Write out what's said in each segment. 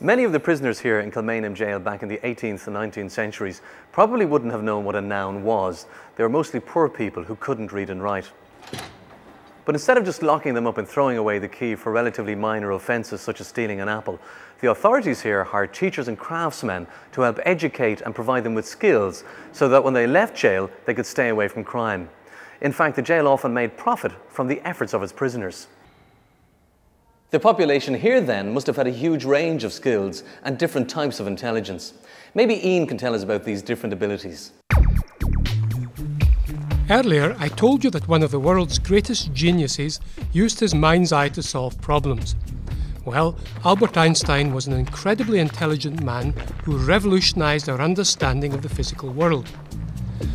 Many of the prisoners here in Kilmainham jail back in the 18th and 19th centuries probably wouldn't have known what a noun was. They were mostly poor people who couldn't read and write. But instead of just locking them up and throwing away the key for relatively minor offences such as stealing an apple, the authorities here hired teachers and craftsmen to help educate and provide them with skills so that when they left jail, they could stay away from crime. In fact, the jail often made profit from the efforts of its prisoners. The population here then must have had a huge range of skills and different types of intelligence. Maybe Ian can tell us about these different abilities. Earlier, I told you that one of the world's greatest geniuses used his mind's eye to solve problems. Well, Albert Einstein was an incredibly intelligent man who revolutionised our understanding of the physical world.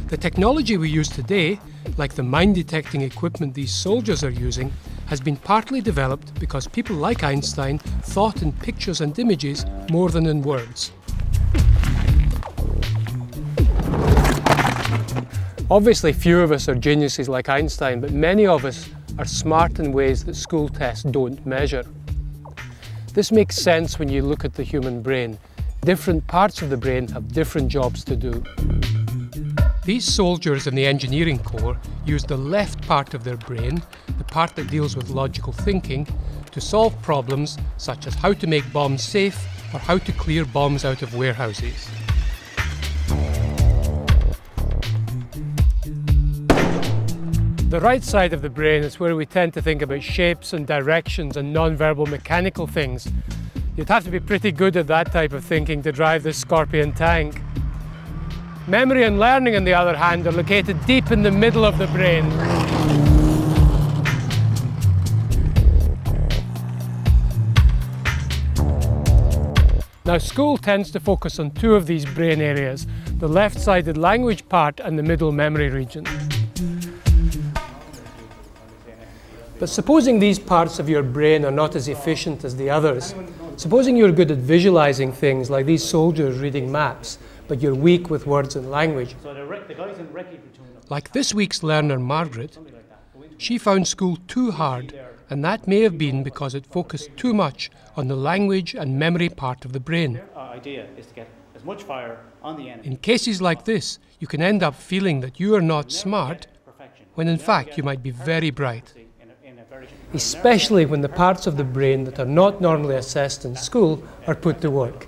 The technology we use today, like the mind-detecting equipment these soldiers are using, has been partly developed because people like Einstein thought in pictures and images more than in words. Obviously, few of us are geniuses like Einstein, but many of us are smart in ways that school tests don't measure. This makes sense when you look at the human brain. Different parts of the brain have different jobs to do. These soldiers in the engineering corps use the left part of their brain, the part that deals with logical thinking, to solve problems such as how to make bombs safe or how to clear bombs out of warehouses. The right side of the brain is where we tend to think about shapes and directions and non-verbal mechanical things. You'd have to be pretty good at that type of thinking to drive this Scorpion tank. Memory and learning, on the other hand, are located deep in the middle of the brain. Now, school tends to focus on two of these brain areas, the left-sided language part and the middle memory region. But supposing these parts of your brain are not as efficient as the others, supposing you're good at visualizing things like these soldiers reading maps, but you're weak with words and language. Like this week's learner, Margaret, she found school too hard, and that may have been because it focused too much on the language and memory part of the brain. In cases like this, you can end up feeling that you are not smart, when in fact you might be very bright. Especially when the parts of the brain that are not normally assessed in school are put to work.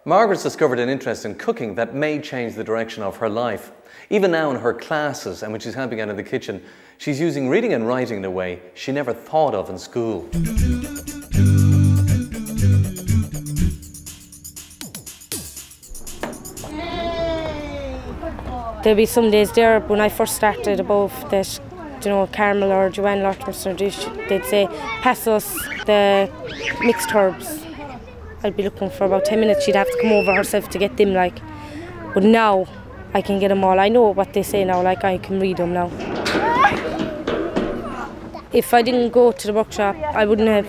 Margaret's discovered an interest in cooking that may change the direction of her life. Even now in her classes and when she's helping out in the kitchen, she's using reading and writing in a way she never thought of in school. There'll be some days there when I first started above that, you know, Carmel or Joanne Lotmerson, they'd say, pass us the mixed herbs. I'd be looking for about 10 minutes, she'd have to come over herself to get them, like. But now, I can get them all. I know what they say now, like I can read them now. If I didn't go to the workshop, I wouldn't have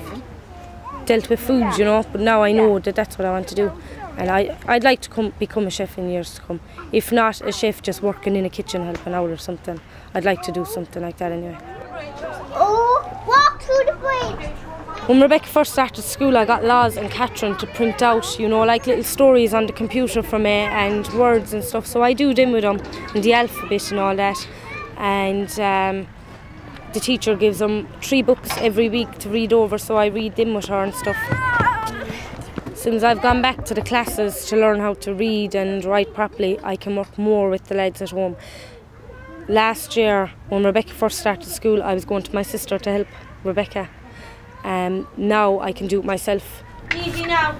dealt with food, you know, but now I know that that's what I want to do. And I'd like to become a chef in years to come. If not a chef, just working in a kitchen helping out or something. I'd like to do something like that anyway. Oh, walk through the bridge. When Rebecca first started school, I got Laws and Catherine to print out, you know, like little stories on the computer for me and words and stuff. So I do them with them, and the alphabet and all that. And the teacher gives them 3 books every week to read over, so I read them with her and stuff. Since I've gone back to the classes to learn how to read and write properly, I can work more with the lads at home. Last year, when Rebecca first started school, I was going to my sister to help Rebecca. Now I can do it myself. Easy now.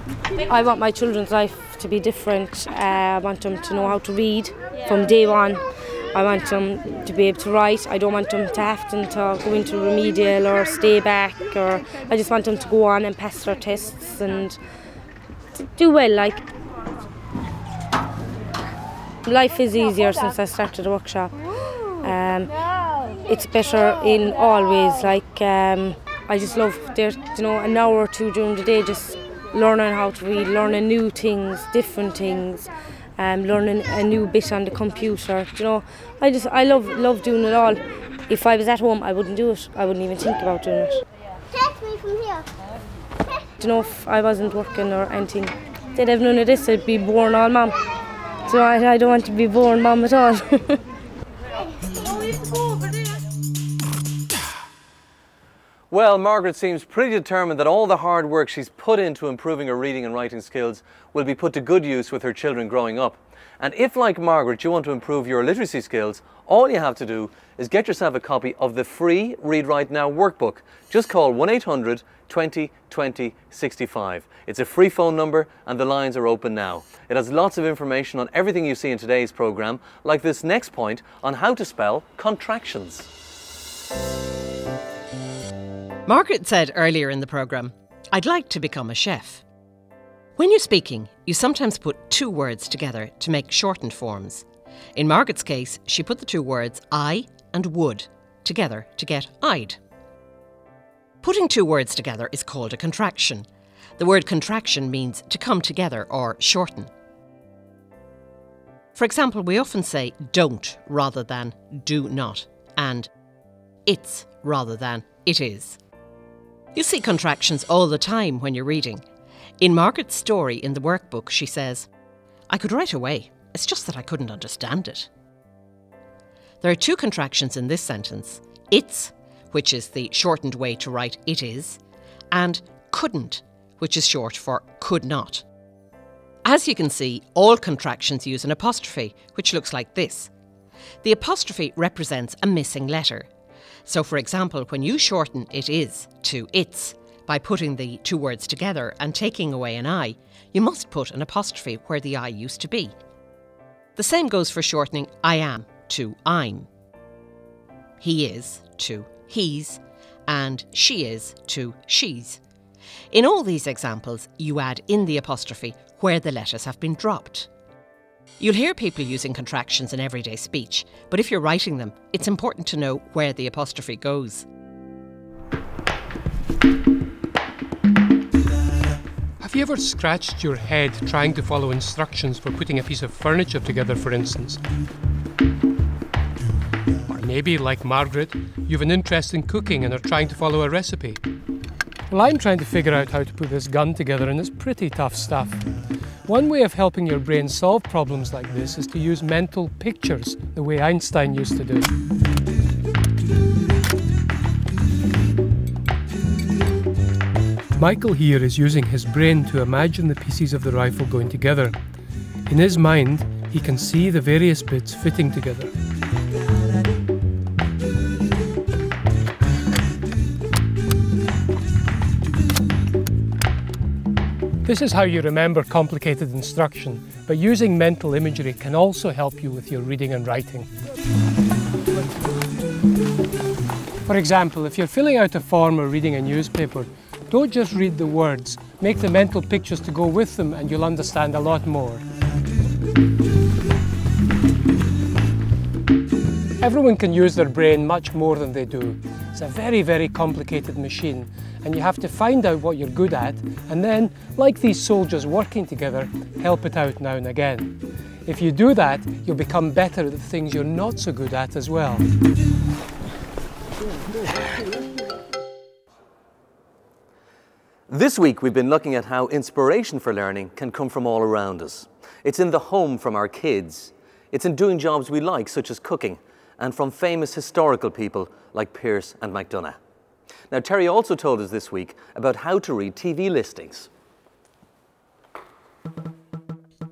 I want my children's life to be different. I want them to know how to read from day one. I want them to be able to write. I don't want them to have to go into remedial or stay back. Or I just want them to go on and pass their tests and do well. Like, life is easier since I started the workshop. It's better in all ways. Like, I just love there, you know, an hour or two during the day just learning how to read, learning new things, different things, learning a new bit on the computer. You know, I love doing it all. If I was at home, I wouldn't do it. I wouldn't even think about doing it. me from here. You know, if I wasn't working or anything, they'd have none of this. I'd be boring all mum. So I don't want to be boring mum at all. Well, Margaret seems pretty determined that all the hard work she's put into improving her reading and writing skills will be put to good use with her children growing up. And if, like Margaret, you want to improve your literacy skills, all you have to do is get yourself a copy of the free Read Write Now workbook. Just call 1-800 20 20 65. It's a free phone number and the lines are open now. It has lots of information on everything you see in today's programme, like this next point on how to spell contractions. Margaret said earlier in the programme, "I'd like to become a chef." When you're speaking, you sometimes put two words together to make shortened forms. In Margaret's case, she put the two words I and would together to get I'd. Putting two words together is called a contraction. The word contraction means to come together or shorten. For example, we often say don't rather than do not, and it's rather than it is. You see contractions all the time when you're reading. In Margaret's story in the workbook, she says, "I could write away, it's just that I couldn't understand it." There are two contractions in this sentence: it's, which is the shortened way to write it is, and couldn't, which is short for could not. As you can see, all contractions use an apostrophe, which looks like this. The apostrophe represents a missing letter. So, for example, when you shorten it is to it's by putting the two words together and taking away an I, you must put an apostrophe where the I used to be. The same goes for shortening I am to I'm. He is to he's, and she is to she's. In all these examples, you add in the apostrophe where the letters have been dropped. You'll hear people using contractions in everyday speech, but if you're writing them, it's important to know where the apostrophe goes. Have you ever scratched your head trying to follow instructions for putting a piece of furniture together, for instance? Or maybe, like Margaret, you have an interest in cooking and are trying to follow a recipe. Well, I'm trying to figure out how to put this gun together, and it's pretty tough stuff. One way of helping your brain solve problems like this is to use mental pictures, the way Einstein used to do. Michael here is using his brain to imagine the pieces of the rifle going together. In his mind, he can see the various bits fitting together. This is how you remember complicated instruction, but using mental imagery can also help you with your reading and writing. For example, if you're filling out a form or reading a newspaper, don't just read the words, make the mental pictures to go with them and you'll understand a lot more. Everyone can use their brain much more than they do. It's a very, very complicated machine, and you have to find out what you're good at and then, like these soldiers working together, help it out now and again. If you do that, you'll become better at the things you're not so good at as well. This week we've been looking at how inspiration for learning can come from all around us. It's in the home from our kids. It's in doing jobs we like, such as cooking, and from famous historical people like Pearse and MacDonagh. Now, Terry also told us this week about how to read TV listings.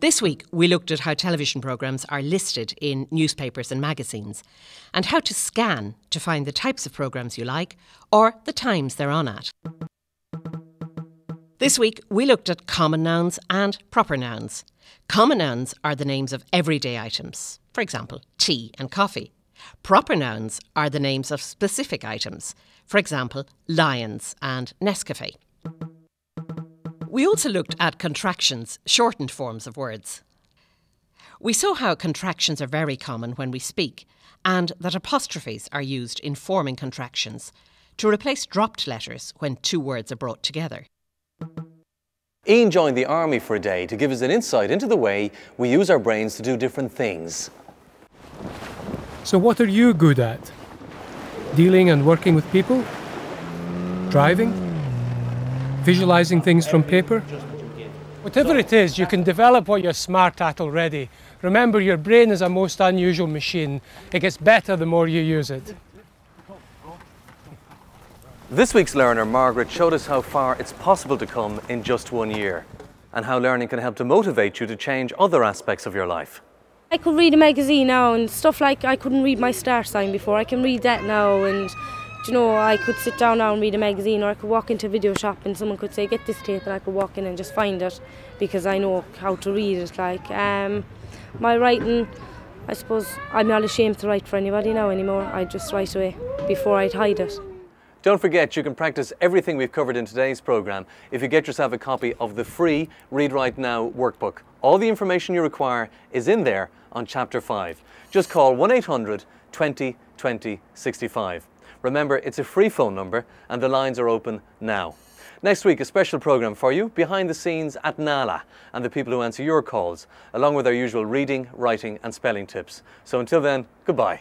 This week, we looked at how television programmes are listed in newspapers and magazines, and how to scan to find the types of programmes you like or the times they're on at. This week, we looked at common nouns and proper nouns. Common nouns are the names of everyday items, for example, tea and coffee. Proper nouns are the names of specific items, for example, lions and Nescafe. We also looked at contractions, shortened forms of words. We saw how contractions are very common when we speak, and that apostrophes are used in forming contractions to replace dropped letters when two words are brought together. Ian joined the army for a day to give us an insight into the way we use our brains to do different things. So what are you good at? Dealing and working with people? Driving? visualising things from paper. Whatever it is, you can develop what you're smart at already. Remember, your brain is a most unusual machine. It gets better the more you use it. This week's learner, Margaret, showed us how far it's possible to come in just 1 year, and how learning can help to motivate you to change other aspects of your life. I could read a magazine now and stuff like I couldn't read my star sign before. I can read that now, and you know, I could sit down now and read a magazine, or I could walk into a video shop and someone could say, get this tape, and I could walk in and just find it because I know how to read it. Like my writing, I suppose I'm not ashamed to write for anybody now anymore. I just write away before I'd hide it. Don't forget, you can practice everything we've covered in today's programme if you get yourself a copy of the free Read Write Now workbook. All the information you require is in there on Chapter 5. Just call 1-800 20 20 65. Remember, it's a free phone number and the lines are open now. Next week, a special programme for you, behind the scenes at NALA, and the people who answer your calls, along with our usual reading, writing and spelling tips. So until then, goodbye.